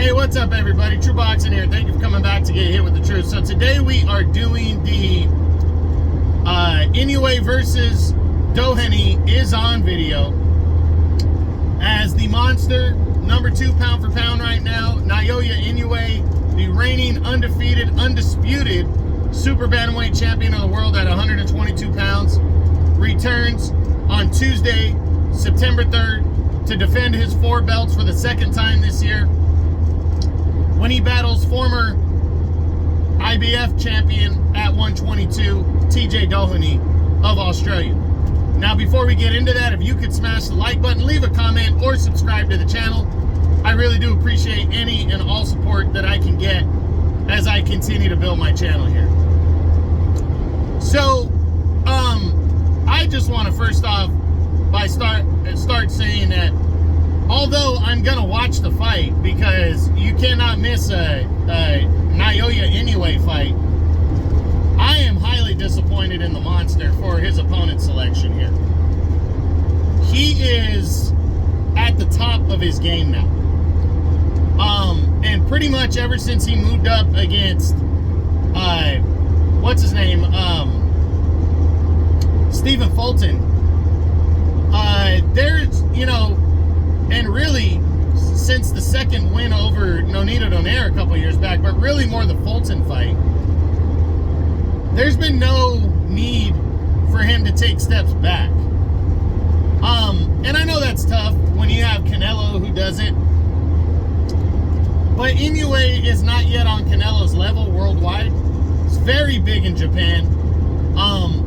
Hey, what's up, everybody? True Boxing here. Thank you for coming back to get hit with the truth. So today we are doing the Inoue versus Doheny Is On video. As the monster, number 2 pound for pound right now, Naoya Inoue, the reigning undefeated, undisputed super bantamweight champion of the world at 122 pounds, returns on Tuesday, September 3rd, to defend his 4 belts for the second time this year, when he battles former IBF champion at 122, TJ Doheny of Australia. Now, before we get into that, if you could smash the like button, leave a comment, or subscribe to the channel, I really do appreciate any and all support that I can get as I continue to build my channel here. So, I just want to first off start saying that although I'm gonna watch the fight, because you cannot miss a Naoya Inoue fight, I am highly disappointed in the monster for his opponent selection here. He is at the top of his game now. And pretty much ever since he moved up against what's his name? Stephen Fulton. There's, you know, and really, since the second win over Nonito Donaire a couple years back, but really more the Fulton fight, there's been no need for him to take steps back. And I know that's tough when you have Canelo who does it, but Inoue is not yet on Canelo's level worldwide. He's very big in Japan.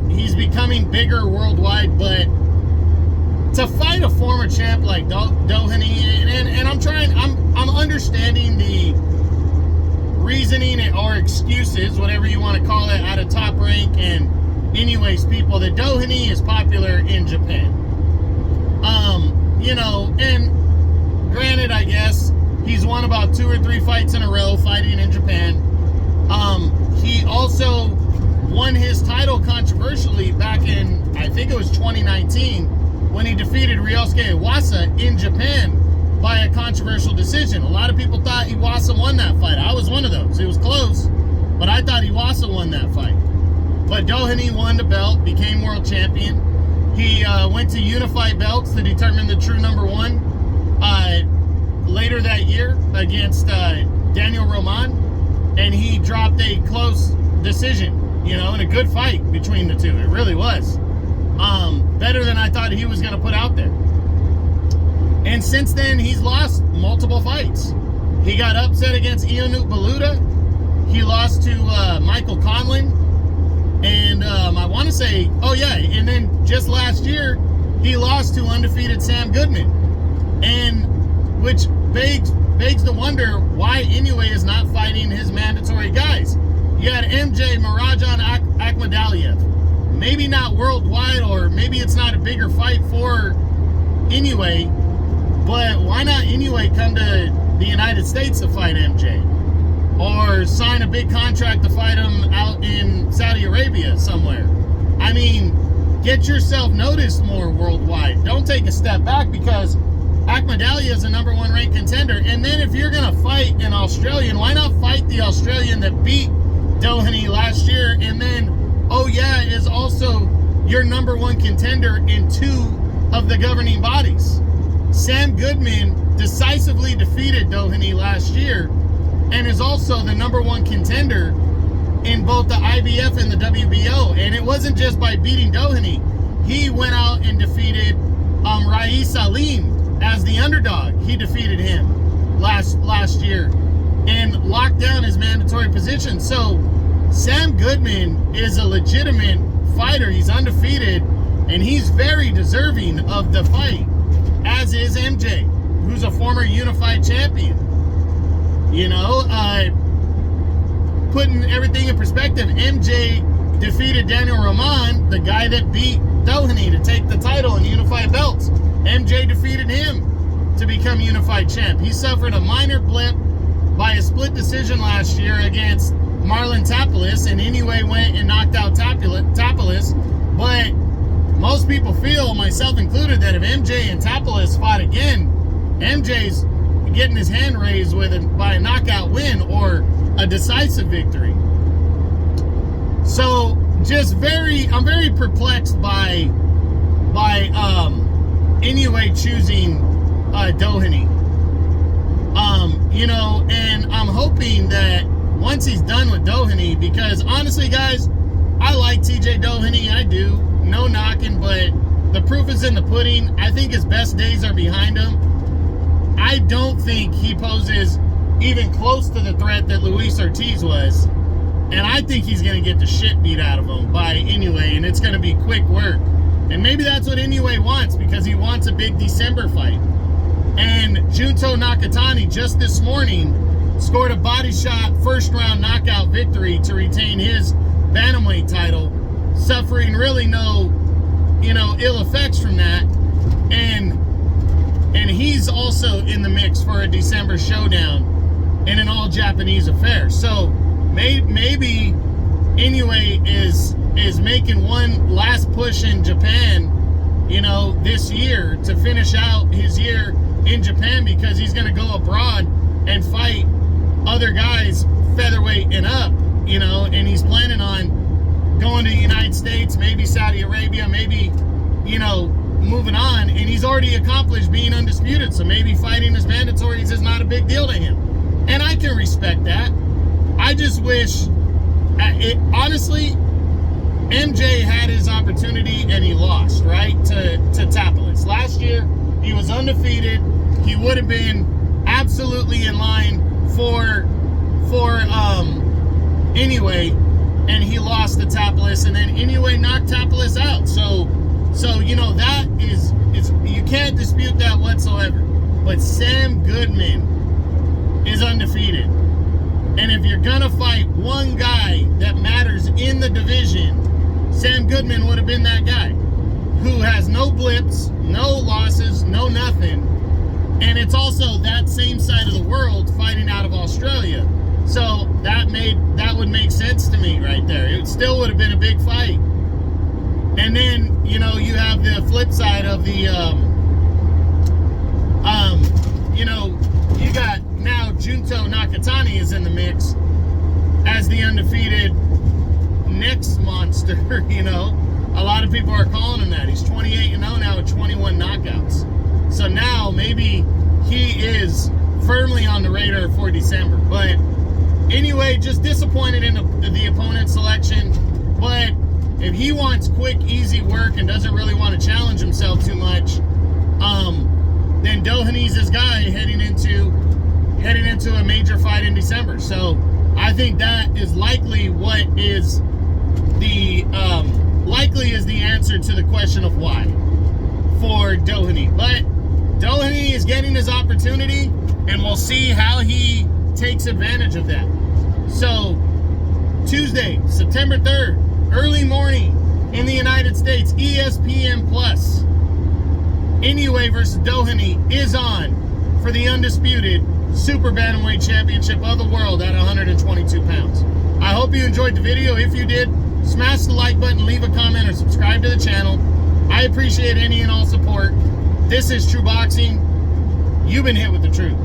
He's becoming bigger worldwide, but to fight a former champ like Doheny, and I'm understanding the reasoning or excuses, whatever you want to call it, out of Top Rank and Inoue's people, that Doheny is popular in Japan. You know, and granted, I guess, he's won about 2 or 3 fights in a row fighting in Japan. He also won his title controversially back in, I think it was 2019, when he defeated Ryosuke Iwasa in Japan by a controversial decision. A lot of people thought Iwasa won that fight. I was one of those. It was close, but I thought Iwasa won that fight. But Doheny won the belt, became world champion. He went to unified belts to determine the true number 1 later that year against Daniel Roman, and he dropped a close decision, you know, in a good fight between the two. It really was. Better than I thought he was going to put out there. And since then, he's lost multiple fights. He got upset against Inoue Baluta. He lost to Michael Conlon. And I want to say, oh yeah, and then just last year, he lost to undefeated Sam Goodman. And which begs the wonder why Inoue is not fighting his mandatory guys. You had MJ Marajan Akhmadaliev. Maybe not worldwide, or maybe it's not a bigger fight for Inoue, but why not Inoue come to the United States to fight MJ? Or sign a big contract to fight him out in Saudi Arabia somewhere? I mean, get yourself noticed more worldwide. Don't take a step back, because Akhmadaliev is a number 1 ranked contender. And then if you're going to fight an Australian, why not fight the Australian that beat Doheny last year, and then, oh yeah, is also your number 1 contender in 2 of the governing bodies. Sam Goodman decisively defeated Doheny last year and is also the number 1 contender in both the IBF and the WBO. And it wasn't just by beating Doheny. He went out and defeated Rais Salim as the underdog. He defeated him last year and locked down his mandatory position. So Sam Goodman is a legitimate fighter. He's undefeated, and he's very deserving of the fight, as is MJ, who's a former unified champion. You know, putting everything in perspective, MJ defeated Daniel Roman, the guy that beat Doheny to take the title in unified belts. MJ defeated him to become unified champ. He suffered a minor blip by a split decision last year against Marlon Tapales, and Inoue went and knocked out Tapales. But most people feel, myself included, that if MJ and Tapales fought again, MJ's getting his hand raised by a knockout win or a decisive victory. So I'm very perplexed by Inoue choosing Doheny. And I'm hoping that once he's done with Doheny, because honestly, guys, I like TJ Doheny, I do, no knocking, but the proof is in the pudding. I think his best days are behind him. I don't think he poses even close to the threat that Luis Ortiz was, and I think he's going to get the shit beat out of him by Inoue, and it's going to be quick work. And maybe that's what Inoue wants, because he wants a big December fight. And Junto Nakatani just this morning scored a body shot first round knockout victory to retain his Bantamweight title, suffering really no ill effects from that. And he's also in the mix for a December showdown in an all Japanese affair. So maybe Inoue is making one last push in Japan, this year to finish out his year in Japan, because he's going to go abroad and fight other guys featherweight and up, and he's planning on going to the United States, maybe Saudi Arabia, maybe, moving on. And he's already accomplished being undisputed, so maybe fighting his mandatories is not a big deal to him. And I can respect that. I just wish, honestly, MJ had his opportunity and he lost, right, to Tapales. Last year, he was undefeated. He would have been absolutely in line for Inoue, and he lost to Tapales, and then Inoue knocked Tapales out. So that is you can't dispute that whatsoever. But Sam Goodman is undefeated, and if you're gonna fight one guy that matters in the division, Sam Goodman would have been that guy, who has no blips, no losses, no nothing. And it's also that same side of the world fighting out of Australia. So that would make sense to me right there. It still would have been a big fight. And then, you have the flip side of the, you got now Junto Nakatani is in the mix as the undefeated next monster, A lot of people are calling him that. He's 28-0 now with 21 knockouts. So now maybe he is firmly on the radar for December. But anyway, just disappointed in the opponent selection. But if he wants quick, easy work and doesn't really want to challenge himself too much, then Doheny's his guy heading into a major fight in December. So I think that is likely what is the answer to the question of why for Doheny. But Doheny is getting his opportunity, and we'll see how he takes advantage of that. So Tuesday, September 3rd, early morning in the United States, ESPN Plus, Inoue versus Doheny is on for the undisputed Super Bantamweight Championship of the world at 122 pounds. I hope you enjoyed the video. If you did, smash the like button, leave a comment, or subscribe to the channel. I appreciate any and all support. This is True Boxing. You've been hit with the truth.